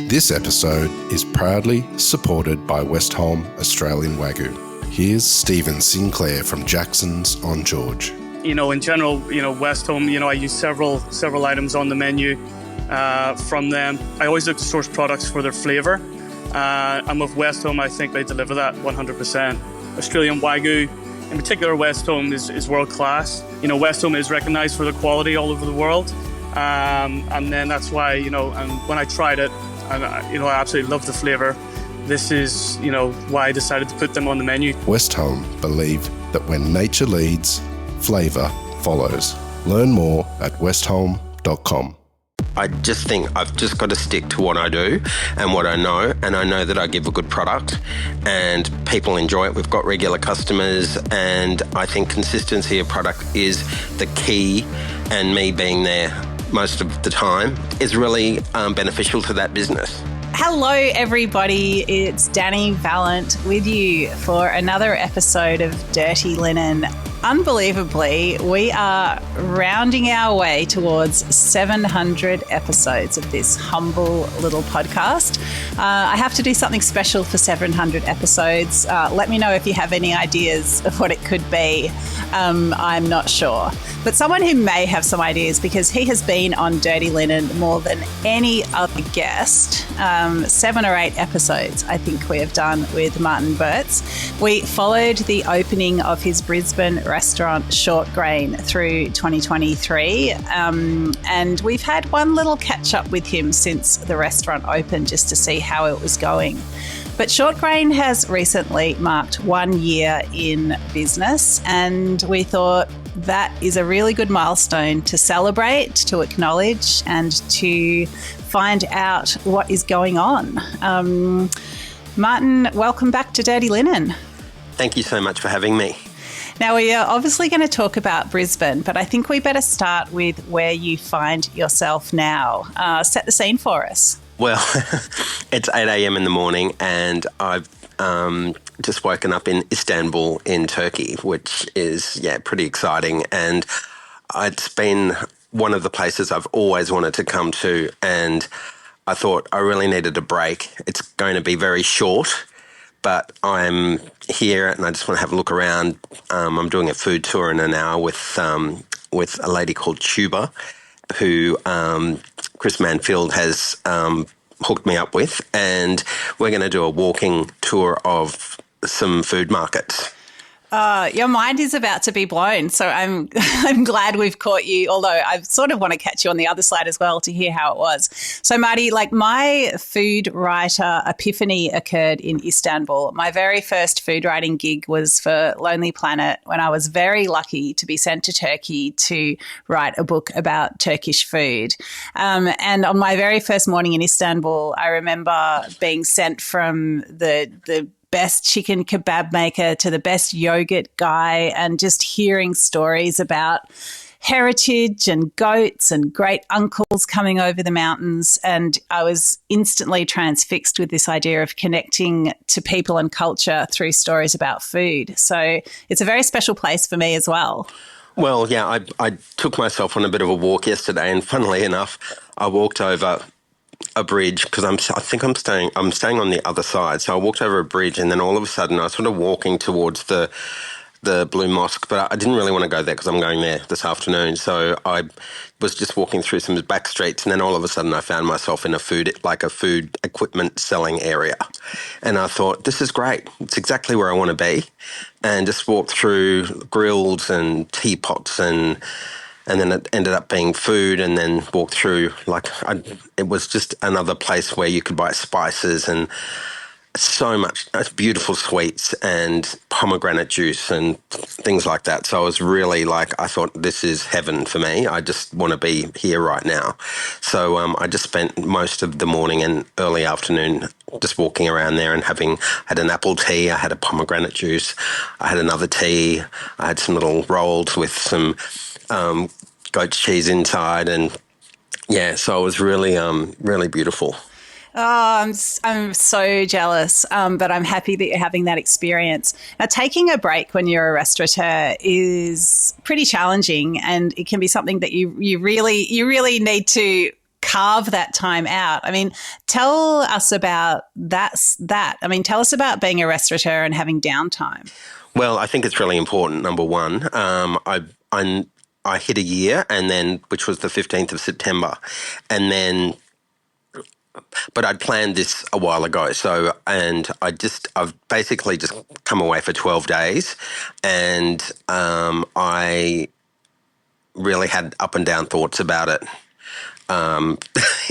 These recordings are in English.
This episode is proudly supported by Westholme Australian Wagyu. Here's Stephen Sinclair from Jackson's on George. In general, Westholme, I use several items on the menu from them. I always look to source products for their flavour. And with Westholme, I think they deliver that 100%. Australian Wagyu, in particular, Westholme is world class. Westholme is recognised for their quality all over the world. And then that's why, and when I tried it, and I absolutely love the flavour. This is, why I decided to put them on the menu. Westholme believe that when nature leads, flavour follows. Learn more at westholme.com. I just think I've just got to stick to what I do and what I know, and I know that I give a good product and people enjoy it. We've got regular customers, and I think consistency of product is the key, and me being there most of the time is really beneficial to that business. Hello, everybody. It's Dani Valent with you for another episode of Dirty Linen. Unbelievably, we are rounding our way towards 700 episodes of this humble little podcast. I have to do something special for 700 episodes. Let me know if you have any ideas of what it could be. I'm not sure. But someone who may have some ideas, because he has been on Dirty Linen more than any other guest. 7 or 8 episodes, I think we have done with Martin Boetz. We followed the opening of his Brisbane restaurant Shortgrain through 2023, and we've had one little catch up with him since the restaurant opened just to see how it was going. But Shortgrain has recently marked 1 year in business, and we thought that is a really good milestone to celebrate, to acknowledge, and to find out what is going on. Martin, welcome back to Dirty Linen. Thank you so much for having me. Now, we are obviously going to talk about Brisbane, but I think we better start with where you find yourself now. Set the scene for us. Well, it's 8 a.m. in the morning, and I've just woken up in Istanbul in Turkey, which is, pretty exciting. And it's been one of the places I've always wanted to come to, and I thought I really needed a break. It's going to be very short, but I'm here and I just want to have a look around. I'm doing a food tour in an hour with a lady called Tuba, who Chris Manfield has hooked me up with, and we're going to do a walking tour of some food markets. Your mind is about to be blown, so I'm glad we've caught you, although I sort of want to catch you on the other side as well to hear how it was. So, Marty, my food writer epiphany occurred in Istanbul. My very first food writing gig was for Lonely Planet when I was very lucky to be sent to Turkey to write a book about Turkish food. And on my very first morning in Istanbul, I remember being sent from the best chicken kebab maker to the best yogurt guy, and just hearing stories about heritage and goats and great uncles coming over the mountains. And I was instantly transfixed with this idea of connecting to people and culture through stories about food. So it's a very special place for me as well. Well, yeah, I took myself on a bit of a walk yesterday, and funnily enough, I walked over a bridge because I'm staying on the other side. So I walked over a bridge, and then all of a sudden I was sort of walking towards the Blue Mosque, but I didn't really want to go there because I'm going there this afternoon. So I was just walking through some back streets, and then all of a sudden I found myself in a food equipment selling area. And I thought, this is great. It's exactly where I want to be. And just walked through grills and teapots, and then it ended up being food, and then walked through, it was just another place where you could buy spices and so much beautiful sweets and pomegranate juice and things like that. So I was really I thought, this is heaven for me. I just want to be here right now. So I just spent most of the morning and early afternoon just walking around there and had an apple tea, I had a pomegranate juice, I had another tea, I had some little rolls with some goat cheese inside, and so it was really, really beautiful. Oh, I'm so jealous, but I'm happy that you're having that experience. Now, taking a break when you're a restaurateur is pretty challenging, and it can be something that you really need to carve that time out. I mean, tell us about that. I mean, tell us about being a restaurateur and having downtime. Well, I think it's really important. Number one, I hit a year, and then which was the 15th of September, and then. But I'd planned this a while ago, so I've basically just come away for 12 days, and I really had up and down thoughts about it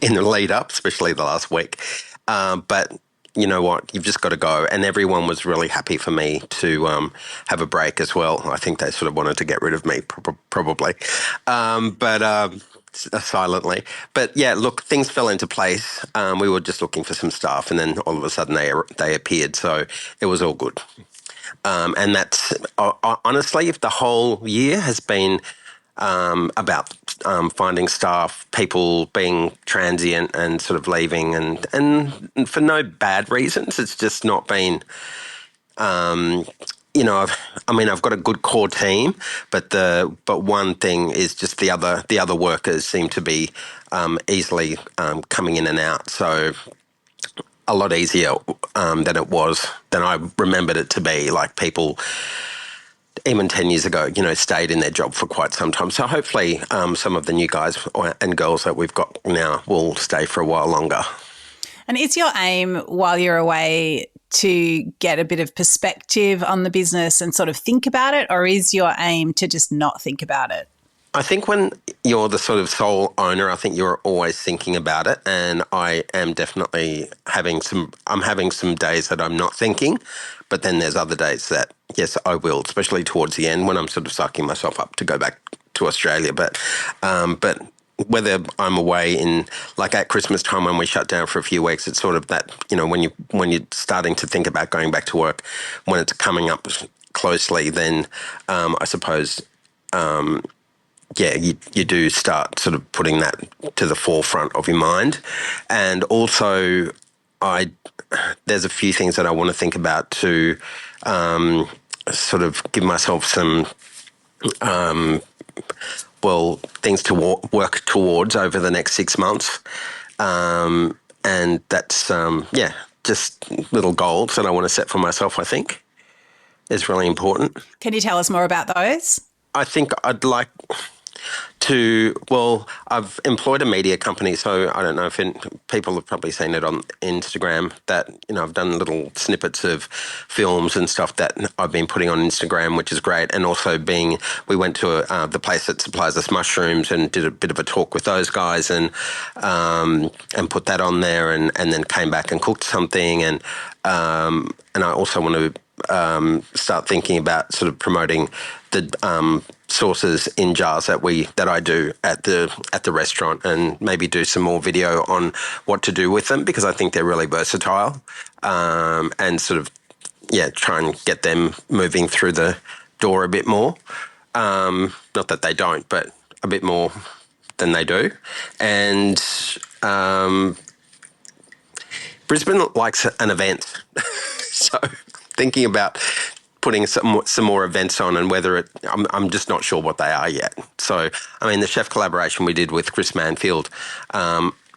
in the lead up, especially the last week. But you know what? You've just got to go. And everyone was really happy for me to have a break as well. I think they sort of wanted to get rid of me, probably. Silently. But yeah, look, things fell into place. We were just looking for some staff, and then all of a sudden they appeared. So it was all good. And that's honestly, if the whole year has been about finding staff, people being transient and sort of leaving, and for no bad reasons. It's just not been. I've got a good core team, but one thing is just the other workers seem to be easily coming in and out. So a lot easier than I remembered it to be. Like people, even 10 years ago, stayed in their job for quite some time. So hopefully some of the new guys and girls that we've got now will stay for a while longer. And is your aim while you're away to get a bit of perspective on the business and sort of think about it, or is your aim to just not think about it? I think when you're the sort of sole owner, I think you're always thinking about it, and I am definitely having some days that I'm not thinking, but then there's other days that, yes, I will, especially towards the end when I'm sort of sucking myself up to go back to Australia. But whether I'm away in, like at Christmas time when we shut down for a few weeks, it's sort of that, when you're starting to think about going back to work, when it's coming up closely, then I suppose, you do start sort of putting that to the forefront of your mind. And also there's a few things that I want to think about to sort of give myself some things to work towards over the next 6 months. And that's, just little goals that I want to set for myself, I think, is really important. Can you tell us more about those? I think I'd like I've employed a media company, so I don't know if people have probably seen it on Instagram that, I've done little snippets of films and stuff that I've been putting on Instagram, which is great. And also we went to the place that supplies us mushrooms and did a bit of a talk with those guys and put that on there and then came back and cooked something. And I also want to start thinking about sort of promoting the sauces in jars that I do at the restaurant, and maybe do some more video on what to do with them, because I think they're really versatile, and sort of try and get them moving through the door a bit more. Not that they don't, but a bit more than they do. And Brisbane likes an event, so thinking about putting some more events on, and whether I'm just not sure what they are yet. So, I mean, the chef collaboration we did with Chris Manfield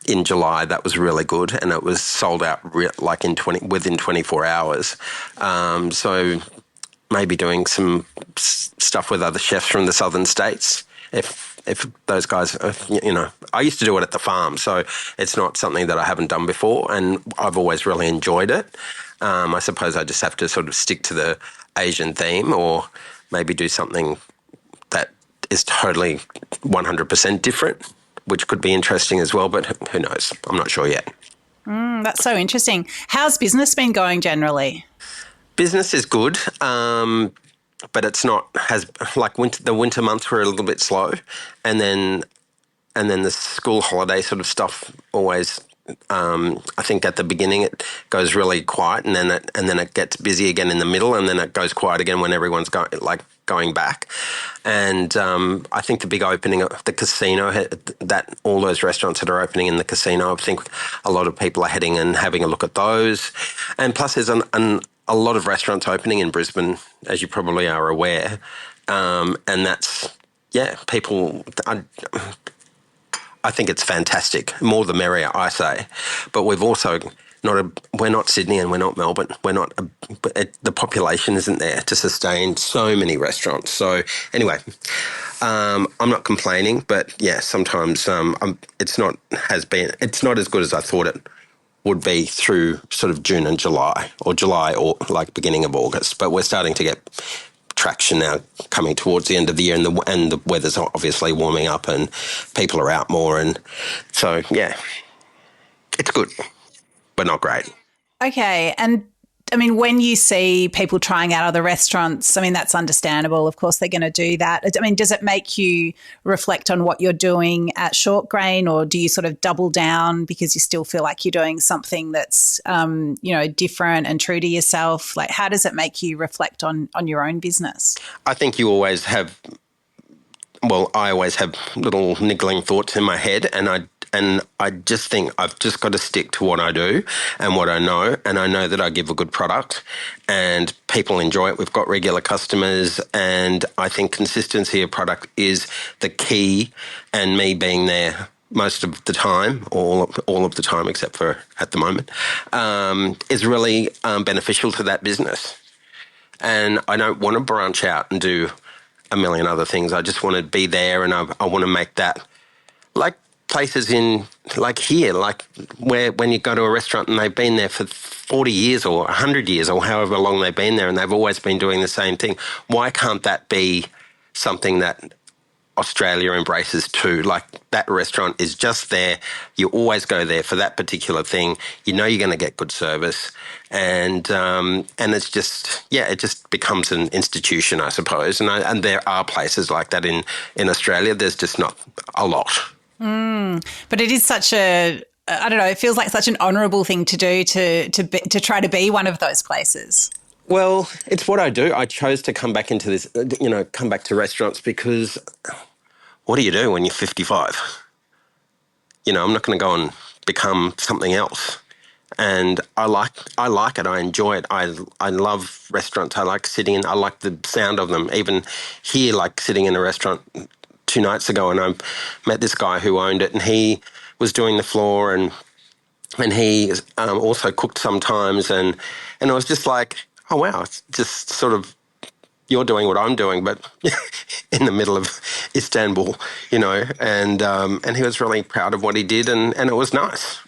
in July, that was really good, and it was sold out within 24 hours. So maybe doing some stuff with other chefs from the southern states, if those guys, I used to do it at the farm, so it's not something that I haven't done before, and I've always really enjoyed it. I suppose I just have to sort of stick to the Asian theme, or maybe do something that is totally 100% different, which could be interesting as well, but who knows? I'm not sure yet. That's so interesting. How's business been going generally? Business is good, but it's not the winter months were a little bit slow, and then the school holiday sort of stuff always. I think at the beginning it goes really quiet, and then it gets busy again in the middle, and then it goes quiet again when everyone's going back. And I think the big opening of the casino, that all those restaurants that are opening in the casino, I think a lot of people are heading and having a look at those. And plus, there's a lot of restaurants opening in Brisbane, as you probably are aware, and that's people. I think it's fantastic. More the merrier, I say. But we've also we're not Sydney and we're not Melbourne. The population isn't there to sustain so many restaurants. So anyway, I'm not complaining, but yeah, sometimes it's not as good as I thought it would be through sort of June and July or like beginning of August. But we're starting to get traction now coming towards the end of the year, and the weather's obviously warming up and people are out more, and so yeah, it's good but not great. Okay. And I mean, when you see people trying out other restaurants, I mean, that's understandable. Of course, they're going to do that. I mean, does it make you reflect on what you're doing at Shortgrain, or do you sort of double down because you still feel like you're doing something that's, different and true to yourself? Like, how does it make you reflect on your own business? I think you always have, I always have little niggling thoughts in my head, and I just think I've just got to stick to what I do and what I know, and I know that I give a good product and people enjoy it. We've got regular customers, and I think consistency of product is the key, and me being there most of the time, all of the time except for at the moment, is really beneficial to that business. And I don't want to branch out and do a million other things. I just want to be there, and I want to make that like places in like here, like where when you go to a restaurant and they've been there for 40 years or 100 years or however long they've been there, and they've always been doing the same thing. Why can't that be something that Australia embraces too? Like, that restaurant is just there. You always go there for that particular thing. You know you're going to get good service, and it's just, it just becomes an institution, I suppose. And there are places like that in Australia. There's just not a lot. But it is such I don't know, it feels like such an honourable thing to do to try to be one of those places. Well, it's what I do. I chose to come back into this, come back to restaurants because what do you do when you're 55? I'm not going to go and become something else. And I like it. I enjoy it. I love restaurants. I like sitting in. I like the sound of them. Even here, like sitting in a restaurant 2 nights ago, and I met this guy who owned it, and he was doing the floor, and he also cooked sometimes, and I was just like, oh wow, it's just sort of, you're doing what I'm doing, but in the middle of Istanbul, and he was really proud of what he did, and it was nice.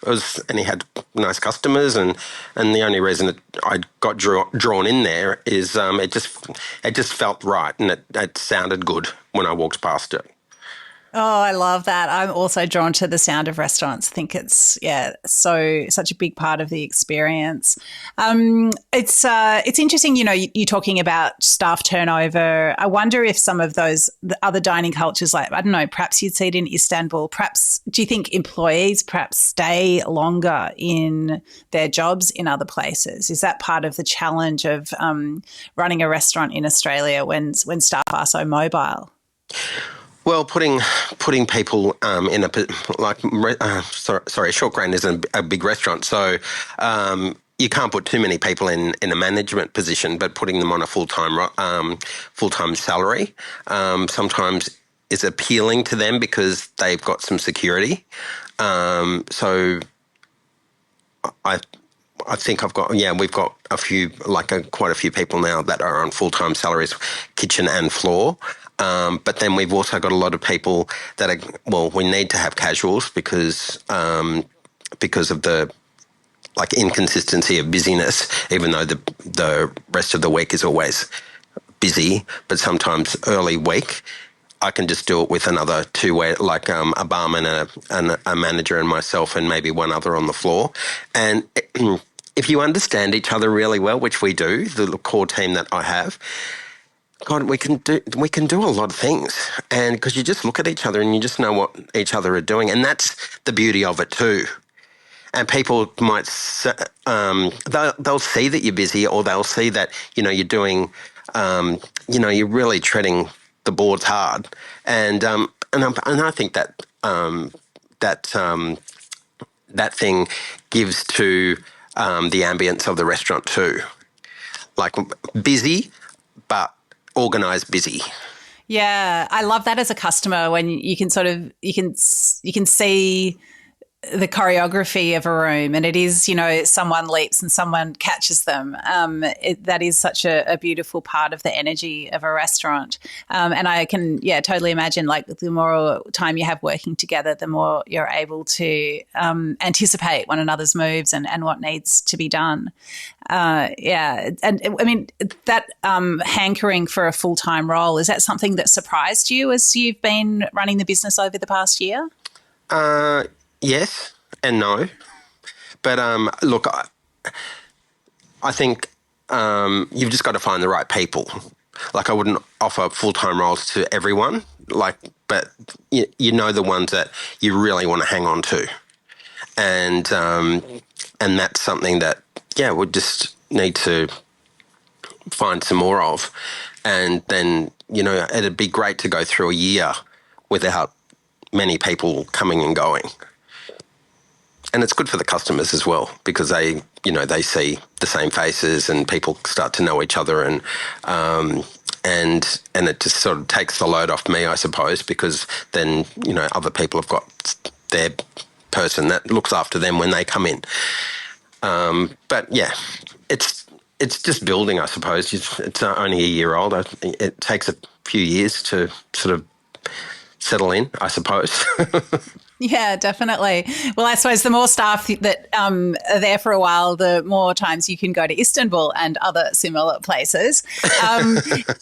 And he had nice customers, and the only reason that I got drawn in there is it just felt right, and it sounded good when I walked past it. Oh, I love that. I'm also drawn to the sound of restaurants. I think it's such a big part of the experience. It's interesting, you're talking about staff turnover. I wonder if some of the other dining cultures, like, I don't know, perhaps you'd see it in Istanbul. Perhaps, do you think employees perhaps stay longer in their jobs in other places? Is that part of the challenge of running a restaurant in Australia when staff are so mobile? Well, putting people in Shortgrain isn't a big restaurant, so you can't put too many people in a management position. But putting them on a full-time salary sometimes is appealing to them because they've got some security. So I think we've got a few, quite a few people now that are on full-time salaries, kitchen and floor. But then we've also got a lot of people that we need to have casuals because of the inconsistency of busyness, even though the rest of the week is always busy. But sometimes early week, I can just do it with another two, a barman and a manager and myself and maybe one other on the floor. And if you understand each other really well, which we do, the core team that I have, God, we can do a lot of things, and because you just look at each other and you just know what each other are doing, and that's the beauty of it too. And people might they'll see that you're busy, or they'll see that you're doing you're really treading the boards hard, and I think that that thing gives to the ambience of the restaurant too, like busy, but organised busy. Yeah, I love that as a customer when you can see the choreography of a room, and it is, someone leaps and someone catches them. That is such a beautiful part of the energy of a restaurant. And I can, totally imagine, like, the more time you have working together, the more you're able to anticipate one another's moves and what needs to be done. And I mean, that hankering for a full-time role, is that something that surprised you as you've been running the business over the past year? Yes and no. But look, I think you've just got to find the right people. Like, I wouldn't offer full-time roles to everyone, but you know the ones that you really want to hang on to. And that's something that, we just need to find some more of. And then, it'd be great to go through a year without many people coming and going. And it's good for the customers as well, because they see the same faces and people start to know each other, and it just sort of takes the load off me, I suppose, because then, other people have got their person that looks after them when they come in. But yeah, it's just building, I suppose. It's only a year old. It takes a few years to sort of settle in, I suppose. Yeah, definitely. Well, I suppose the more staff that are there for a while, the more times you can go to Istanbul and other similar places.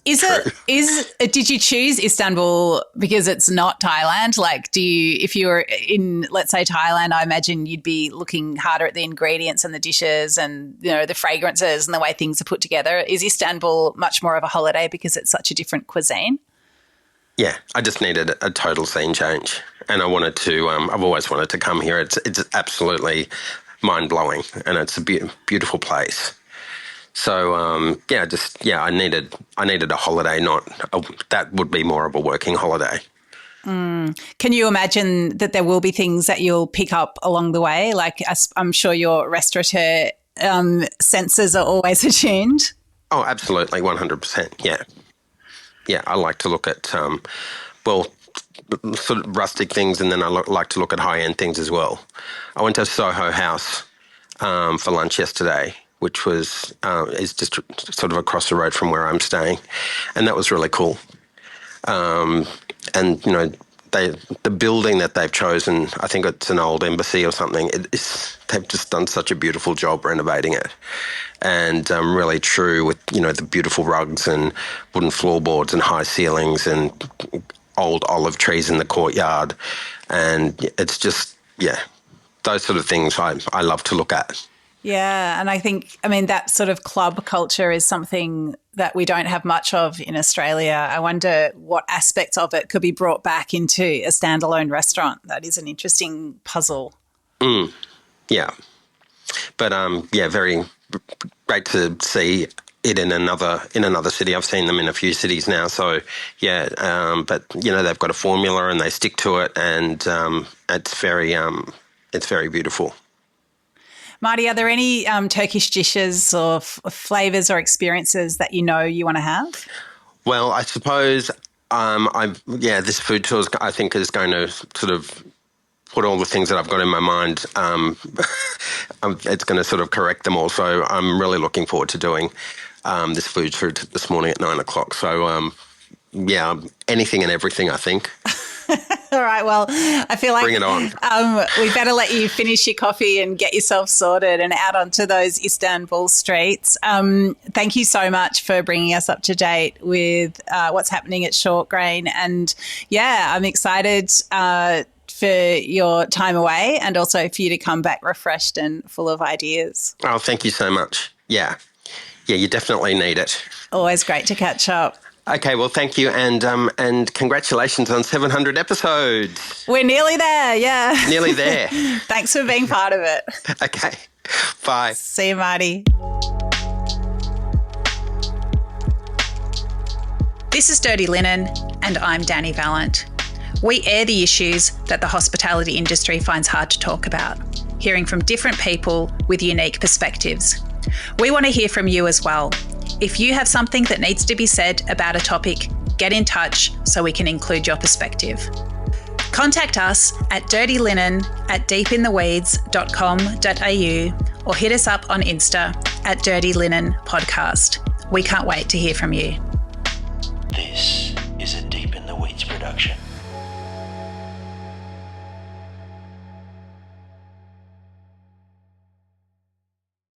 Did you choose Istanbul because it's not Thailand? Like, if you were in, let's say, Thailand, I imagine you'd be looking harder at the ingredients and the dishes and, the fragrances and the way things are put together. Is Istanbul much more of a holiday because it's such a different cuisine? Yeah, I just needed a total scene change, and I wanted to. I've always wanted to come here. It's absolutely mind blowing, and it's a beautiful place. So I needed a holiday. That would be more of a working holiday. Can you imagine that there will be things that you'll pick up along the way? Like, I'm sure your restaurateur senses are always attuned. Oh, absolutely, 100%. Yeah. Yeah, I like to look at, sort of rustic things, and then I like to look at high-end things as well. I went to Soho House for lunch yesterday, which is just sort of across the road from where I'm staying, and that was really cool. And, the building that they've chosen, I think it's an old embassy or something, they've just done such a beautiful job renovating it. And really true with, the beautiful rugs and wooden floorboards and high ceilings and old olive trees in the courtyard. And it's just, those sort of things I love to look at. Yeah, and I think, that sort of club culture is something that we don't have much of in Australia. I wonder what aspects of it could be brought back into a standalone restaurant. That is an interesting puzzle. Yeah. But, very great to see it in another city. I've seen them in a few cities now. So, but, they've got a formula and they stick to it, and it's very beautiful. Marty, are there any Turkish dishes or flavours or experiences that you want to have? Well, I suppose this food tour I think is going to sort of put all the things that I've got in my mind. It's going to sort of correct them all. So I'm really looking forward to doing this food tour this morning at 9 o'clock. So anything and everything, I think. All right. Well, I feel like bring it on. We better let you finish your coffee and get yourself sorted and out onto those Istanbul streets. Thank you so much for bringing us up to date with what's happening at Shortgrain. And I'm excited for your time away, and also for you to come back refreshed and full of ideas. Oh, thank you so much. Yeah, you definitely need it. Always great to catch up. Okay, well, thank you, and congratulations on 700 episodes. We're nearly there, yeah. Nearly there. Thanks for being part of it. Okay, bye. See you, Marty. This is Dirty Linen, and I'm Dani Valent. We air the issues that the hospitality industry finds hard to talk about, hearing from different people with unique perspectives. We want to hear from you as well. If you have something that needs to be said about a topic, get in touch so we can include your perspective. Contact us at dirtylinen@deepintheweeds.com.au or hit us up on Insta at Dirty Linen Podcast. We can't wait to hear from you. This